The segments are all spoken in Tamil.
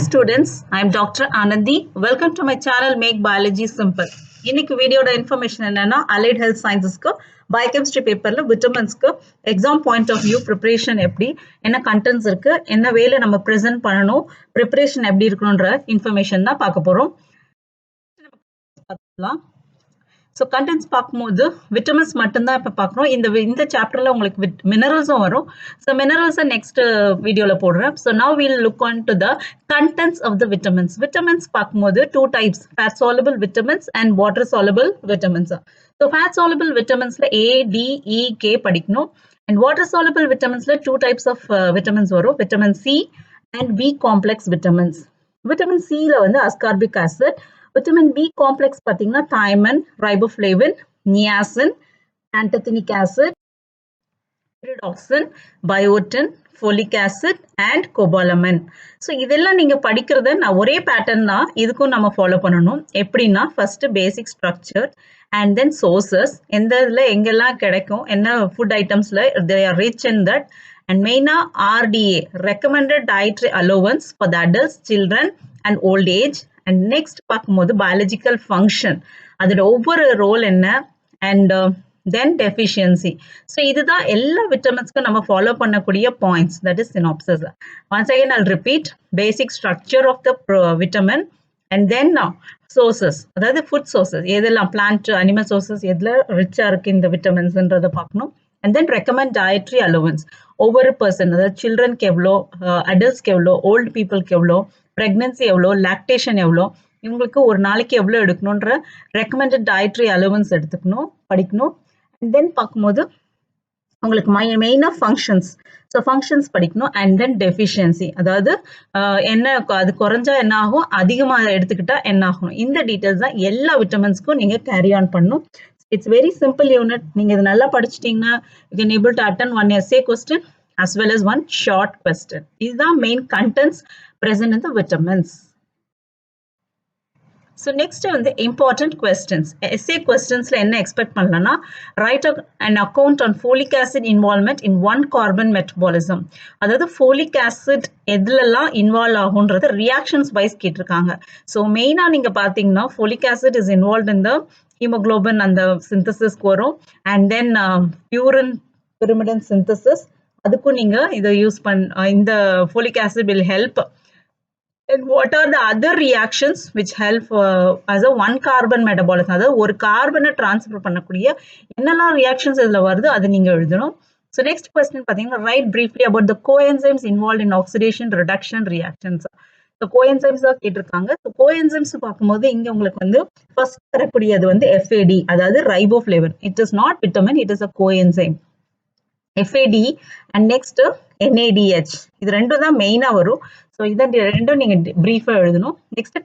students, I am Dr. Anandi. Welcome to my channel Make Biology Simple. இன்னைக்கு வீடியோட இன்ஃபர்மேஷன் என்னன்னா அலைட் ஹெல்த் சயின்சஸ்க்கு பயோகெமிஸ்ட்ரி பேப்பர்ல விட்டமின்ஸ்க்கு exam point of view preparation எப்படி, என்ன கண்டென்ட்ஸ் இருக்கு, என்ன வேலை நம்ம ப்ரெசென்ட் பண்ணணும், ப்ரிப்பரேஷன் எப்படி இருக்கணும்ன்ற இன்ஃபர்மேஷன் தான் பார்க்க போறோம். ஸோ கண்டென்ட்ஸ் பார்க்கும்போது விட்டமின்ஸ் மட்டும்தான் இப்போ பார்க்குறோம். இந்த சாப்டர்ல உங்களுக்கு மினரல்ஸும் வரும். ஸோ மினரல்ஸை நெக்ஸ்ட் வீடியோவில் போடுறேன். So now will look on to the contents of the vitamins. Vitamins பார்க்கும்போது two types, fat soluble vitamins and water soluble vitamins. So fat soluble விட்டமின்ஸ்ல A, D, E, K படிக்கணும். அண்ட் வாட்டர் சாலபிள் விட்டமின்ஸ்ல டூ டைப்ஸ் ஆஃப் விட்டமின்ஸ் வரும், vitamin C and B complex vitamins. Vitamin Cல வந்து ascorbic acid, vitamin B complex பார்த்தீங்கன்னா thiamine, riboflavin, niacin, pantothenic acid, pyridoxine, biotin, folic acid and கோபாலமின். So இதெல்லாம் நீங்க படிக்கிறத நான் ஒரே பேட்டர்ன் தான் இதுக்கும் நம்ம ஃபாலோ பண்ணணும். எப்படின்னா first basic structure and then sources, எந்த இதில் எங்கெல்லாம் கிடைக்கும், என்ன ஃபுட் ஐட்டம்ஸ்ல they are rich in that, and மெயினா RDA recommended dietary allowance for the adults, children and old age. And next பார்க்கும்போது பயாலஜிக்கல் ஃபங்க்ஷன், அதோட ஒவ்வொரு ரோல் என்ன, அண்ட் தென் டெஃபிஷியன்சி. ஸோ இதுதான் எல்லா விட்டமின்ஸ்க்கும் நம்ம ஃபாலோ பண்ணக்கூடிய points, that is synopsis. Once again I'll repeat basic structure of the vitamin and then sources, அதாவது ஃபுட் சோர்சஸ் எதெல்லாம் பிளான்ட் அனிமல் சோர்சஸ் எதில் ரிச்சா இருக்கு இந்த விட்டமின்ஸ்ன்றதை பார்க்கணும். And then recommend dietary allowance, ஒவ்வொரு பர்சன், அதாவது சில்ட்ரனுக்கு எவ்வளோ, அடல்ட்ஸ்க்கு எவ்வளோ, ஓல்டு பீப்புளுக்கு எவ்வளோ, பிரெக்னன்சி எவ்வளோ, லாக்டேஷன் எவ்வளோ, இவங்களுக்கு ஒரு நாளைக்கு எவ்வளோ எடுக்கணுன்ற ரெக்கமெண்டட் டயட்ரி அலோவன்ஸ் எடுத்துக்கணும், படிக்கணும். அண்ட் தென் பார்க்கும்போது உங்களுக்கு மெயினாக ஃபங்க்ஷன்ஸ், ஸோ ஃபங்க்ஷன்ஸ் படிக்கணும். அண்ட் தென் டெஃபிஷியன்சி, அதாவது என்ன அது குறைஞ்சா என்ன ஆகும், அதிகமாக எடுத்துக்கிட்டா என்ன ஆகும், இந்த டீட்டெயில்ஸ் தான் எல்லா விட்டமின்ஸ்க்கும் நீங்கள் கேரி ஆன் பண்ணணும். It's very simple unit. நீங்கள் இது நல்லா படிச்சிட்டிங்கன்னா you can able to attain one essay question as well as one short question. இதுதான் main contents present in the vitamins. So next வந்து important questions. Essay questionsல என்ன எக்ஸ்பெக்ட் பண்ணலன்னா, write an account on folic acid involvement in one carbon metabolism. அதாவது folic acid எதுலெல்லாம் இன்வால்வ் ஆகுன்றது ரியாக்ஷன்ஸ் வைஸ் கேட்டிருக்காங்க. ஸோ மெயினாக நீங்கள் பார்த்தீங்கன்னா folic acid is involved in the hemoglobin அந்த சிந்தசிஸ்க்கு வரும். And then purine pyrimidine synthesis, அதுக்கும் நீங்கள் இதை யூஸ் இந்த folic acid will help. And what are the other reactions which help as a one carbon metabolism, அதாவது ஒரு கார்பனை டிரான்ஸ்ஃபர் பண்ணக்கூடிய என்னெல்லாம் ரியாக்ஷன்ஸ் இதில் வருது அதை நீங்கள் எழுதணும். ஸோ நெக்ஸ்ட் கொஸ்டின் பார்த்தீங்கன்னா, right briefly about the coenzymes involved in oxidation reduction reactions. So coenzymes தான் கேட்டிருக்காங்க. ஸோ கோஎன்சைம்ஸ் பார்க்கும்போது இங்கே உங்களுக்கு வந்து ஃபர்ஸ்ட் வரக்கூடியது வந்து FAD, அதாவது riboflavin. It is not vitamin, it is a coenzyme, FAD. And next NADH, இது ரெண்டும் தான் மெயினாக வரும். ஸோ இதை ரெண்டும் நீங்கள் ப்ரீஃபாக எழுதணும். Next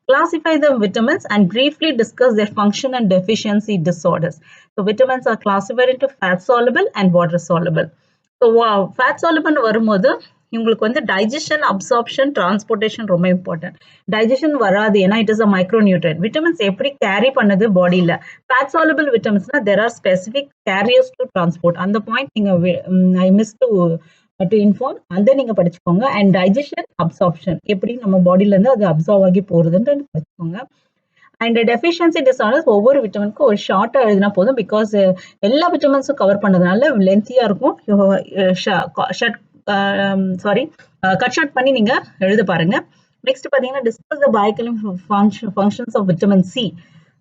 classify the vitamins and briefly discuss their function and deficiency disorders. So vitamins are classified into fat soluble and water soluble. So fat soluble வரும்போது உங்களுக்கு வந்து டைஜஷன், அப்சார்ப்ஷன், டிரான்ஸ்போர்ட்டேஷன் ரொம்ப இம்பார்ட்டன்ட். டைஜஷன் வராது, ஏன்னா it is a micronutrient. Vitamins எப்படி கேரி பண்ணுது பாடியில், ஃபேட் சாலபிள் விட்டமின்ஸ்னா there are specific carriers to transport. அந்த பாயிண்ட் நீங்கள் ஐ மிஸ் டு இன்ஃபார்ம், அதை நீங்கள் படிச்சுக்கோங்க. அண்ட் டைஜஷன், அப்சார்ப்ஷன், எப்படி நம்ம பாடியிலேருந்து அது அப்சார்வ் ஆகி போகிறதுன்றது படிச்சுக்கோங்க. அண்ட் டெஃபிஷியன்சி டிசார்டர்ஸ் ஒவ்வொரு விட்டமினுக்கும் ஒரு ஷார்ட்டாக எழுதினா போதும், பிகாஸ் எல்லா விட்டமின்ஸும் கவர் பண்ணதுனால லென்த்தியாக இருக்கும். கட் ஷார்ட் பண்ணி நீங்க எழுத பாருங்க. நெக்ஸ்ட் பாத்தீங்கன்னா, discuss the biochemical functions of vitamin C.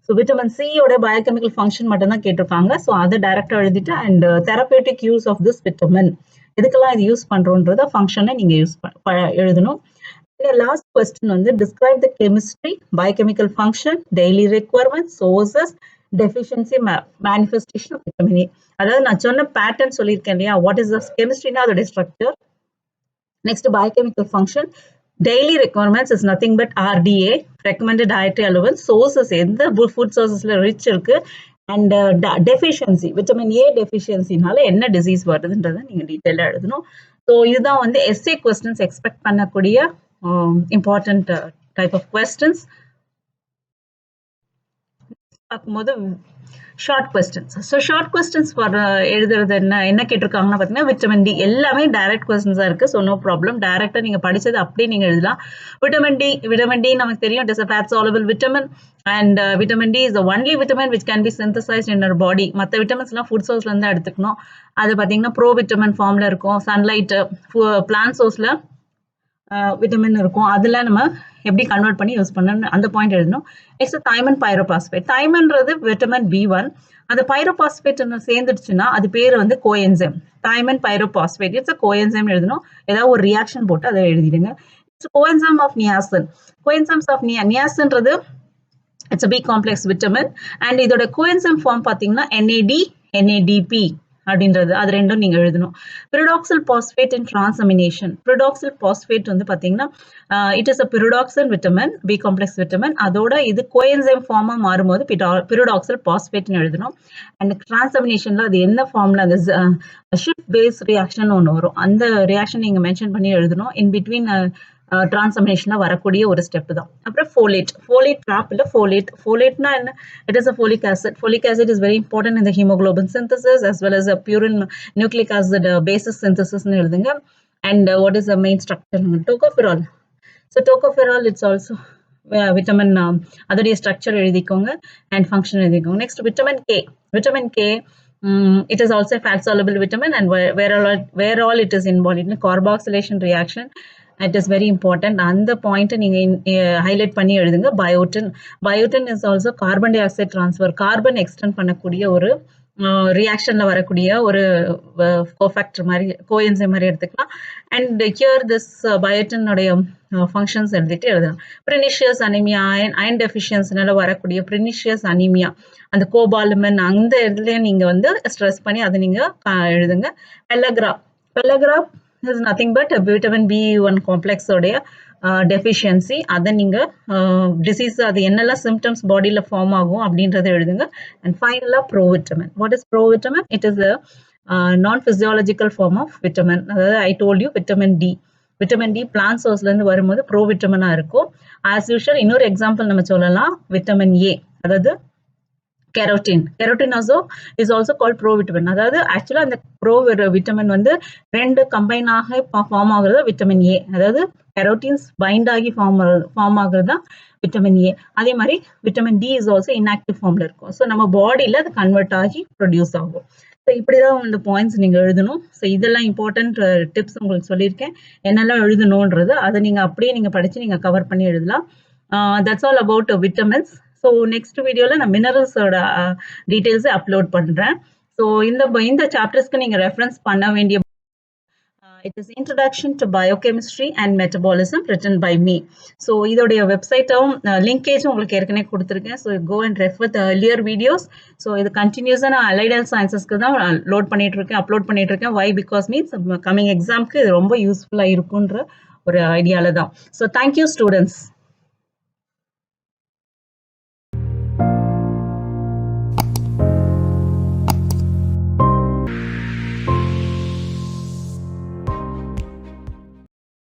So vitamin சியோட பயோகெமிக்கல் ஃபங்க்ஷன் மட்டும் தான் கேட்டிருக்காங்க. ஸோ அதை டைரக்டா எழுதிட்டு, and therapeutic use of this vitamin, எதுக்கெல்லாம் இது யூஸ் பண்றோன்றத ஃபங்க்ஷனை நீங்க எழுதணும். லாஸ்ட் கொஸ்டின் வந்து describe the chemistry, biochemical function, daily requirement, sources, deficiency, manifestation of vitamin A. அதாவது நான் சொன்ன பேட்டர்ன் சொல்லியிருக்கேன் இல்லையா, வாட் இஸ் த கெமிஸ்ட்ரினா அதோட structure. Next biochemical function, daily requirements is nothing but RDA recommended dietary allowance, sources எந்த ஃபுட் சோர்சஸ்ல ரிச் இருக்கு, அண்ட் டெஃபிஷியன்சி, விட்டமின் ஏ டெஃபிஷியன்சினால என்ன டிசீஸ் வருதுன்றதை நீங்க டீட்டெயிலாக எழுதணும். ஸோ இதுதான் வந்து essay questions எக்ஸ்பெக்ட் பண்ணக்கூடிய இம்பார்ட்டன்ட் டைப் ஆஃப் கொஸ்டின்ஸ். பார்க்கும்போது short questions. So short questions for எழுதுறது என்ன கேட்டிருக்காங்கன்னா பார்த்தீங்கன்னா விட்டமின் டி எல்லாமே டைரக்ட் கொஸ்டின்ஸாக இருக்குது. ஸோ நோ ப்ராப்ளம், டைரெக்டாக நீங்கள் படித்தது அப்படியே நீங்கள் எழுதலாம். விட்டமின் டி நமக்கு தெரியும், it is a fat soluble vitamin and vitamin D is the only vitamin which can be synthesized in our body. மற்ற விட்டமின்ஸ்லாம் ஃபுட் சோர்ஸ்லேருந்து தான் எடுத்துக்கணும். அது பார்த்தீங்கன்னா ப்ரோ விட்டமின் ஃபார்மில் இருக்கும், சன்லைட் பிளான்ட் சோர்ஸில் விட்டமின் இருக்கும். அதில் நம்ம எப்படி கன்வெர்ட் பண்ணி யூஸ் பண்ணணும் அந்த பாயிண்ட் எழுதணும். Next thiamine pyrophosphate. தைமன்றது விட்டமின் B1. அந்த பைரோபாஸ்பேட் சேர்ந்துடுச்சுன்னா அது பேர் வந்து coenzyme. Thiamine pyrophosphate it's a coenzyme எழுதணும். ஏதாவது ஒரு ரியாக்ஷன் போட்டு அதை எழுதிடுங்க. It's coenzyme of niacin. Coenzymes of நியாசின்றது it's a B complex vitamin and இதோட கோஎன்சைம் ஃபார்ம் பார்த்தீங்கன்னா NADP அப்படின்றது, அது ரெண்டும் நீங்க எழுதணும். pyridoxal phosphate in transamination. pyridoxal phosphate வந்து பாத்தீங்கன்னா it is a pyridoxal vitamin, B complex vitamin. அதோட இது கோஎன்சைம் ஃபார்மா மாறும்போது pyridoxal phosphate எழுதணும். அண்ட் டிரான்சாமினேஷன்ல அது என்ன ஃபார்ம்ல அந்த ஷிஃப்ட் பேஸ் ரியாக்ஷன் ஒன்று வரும், அந்த ரியாக்ஷன் நீங்க மென்ஷன் பண்ணி எழுதணும். இன் பிட்வீன் டிரான்ஸ்ஃபர்மேஷன்ல வரக்கூடிய ஒரு ஸ்டெப் தான். அப்புறம் ஃபோலேட் ட்ராப் இல்ல ஃபோலேட்னா என்ன? It is a folic acid. Folic acid is very important in the hemoglobin synthesis as well as a purine nucleic acid basis synthesis னு எழுதுங்க. And what is the main structure? Tocopherol. So tocopherol it's also vitamin, அதோடைய ஸ்ட்ரக்சர் எழுதிக்கோங்க அண்ட் ஃபங்க்ஷன் எழுதிக்கோங்க. Next vitamin K it is also a fat soluble vitamin and where all it is involved in carboxylation reaction. It is very important. அந்த பாயிண்ட் நீங்க ஹைலைட் பண்ணி எழுதுங்க. Biotin is also carbon di oxide transfer, carbon extend பண்ணக்கூடிய ஒரு ரியாக்ஷன்ல வரக்கூடிய ஒரு கோஃபேக்டர் மாதிரி, கோஎன்சைம் மாதிரி எடுத்துக்கலாம். அண்ட் ஹியர் திஸ் பயோட்டினுடைய ஃபங்க்ஷன்ஸ் எழுதலாம். ப்ரினிஷியஸ் அனிமியா, அயன் டெஃபிஷியன்சினால வரக்கூடிய ப்ரினிஷியஸ் அனிமியா, அந்த கோபாலுமன் அந்த இதுலயும் நீங்க வந்து ஸ்ட்ரெஸ் பண்ணி அதை நீங்க எழுதுங்க. Pellagra is nothing but a vitamin B1 complex உடைய deficiency. அதை நீங்க disease அது என்னெல்லாம் symptoms பாடியில் ஃபார்ம் ஆகும் அப்படின்றத எழுதுங்க. and finally provitamin. What is provitamin? It is a non-physiological form of vitamin. அதாவது I told you vitamin D plant source ல இருந்து வரும்போது ப்ரோவிட்டமினா இருக்கும். as usual இன்னொரு எக்ஸாம்பிள் நம்ம சொல்லலாம், விட்டமின் A, அதாவது carotene is also called provitamin. அதாவது ஆக்சுவலா அந்த விட்டமின் வந்து ரெண்டு கம்பைன் ஆக ஃபார்ம் ஆகுறது விட்டமின் ஏ. அதாவது கெரோட்டின்ஸ் பைண்ட் ஆகி ஃபார்ம் ஆகுறது தான் விட்டமின் ஏ. அதே மாதிரி vitamin D is also inactive ஃபார்ம்ல இருக்கும். ஸோ நம்ம பாடியில அது கன்வெர்ட் ஆகி ப்ரொடியூஸ் ஆகும். ஸோ இப்படிதான் இந்த பாயிண்ட்ஸ் நீங்க எழுதணும். ஸோ இதெல்லாம் இம்பார்ட்டன்ட் டிப்ஸ் உங்களுக்கு சொல்லியிருக்கேன், என்னெல்லாம் எழுதணும்ன்றது அதை நீங்க அப்படியே நீங்க படிச்சு நீங்க கவர் பண்ணி எழுதலாம். That's all about vitamins. So next வீடியோவில் நான் மினரல்ஸோட டீட்டெயில்ஸை அப்லோட் பண்ணுறேன். ஸோ இந்த சாப்டர்ஸ்க்கு நீங்கள் ரெஃபரன்ஸ் பண்ண வேண்டிய it is Introduction to Biochemistry and Metabolism written by me. So இதோடைய வெப்சைட்டும் லிங்கேஜும் உங்களுக்கு ஏற்கனவே கொடுத்துருக்கேன். So go and refer the earlier videos. So இது கண்டினியூஸாக நான் அலைட் ஹெல்த் சயின்சஸ்க்கு தான் அப்லோட் பண்ணிட்டு இருக்கேன். வை? பிகாஸ் மீன்ஸ் கம்மிங் எக்ஸாம்க்கு இது ரொம்ப யூஸ்ஃபுல்லாக இருக்குன்ற ஒரு ஐடியாவில் தான். So thank you students.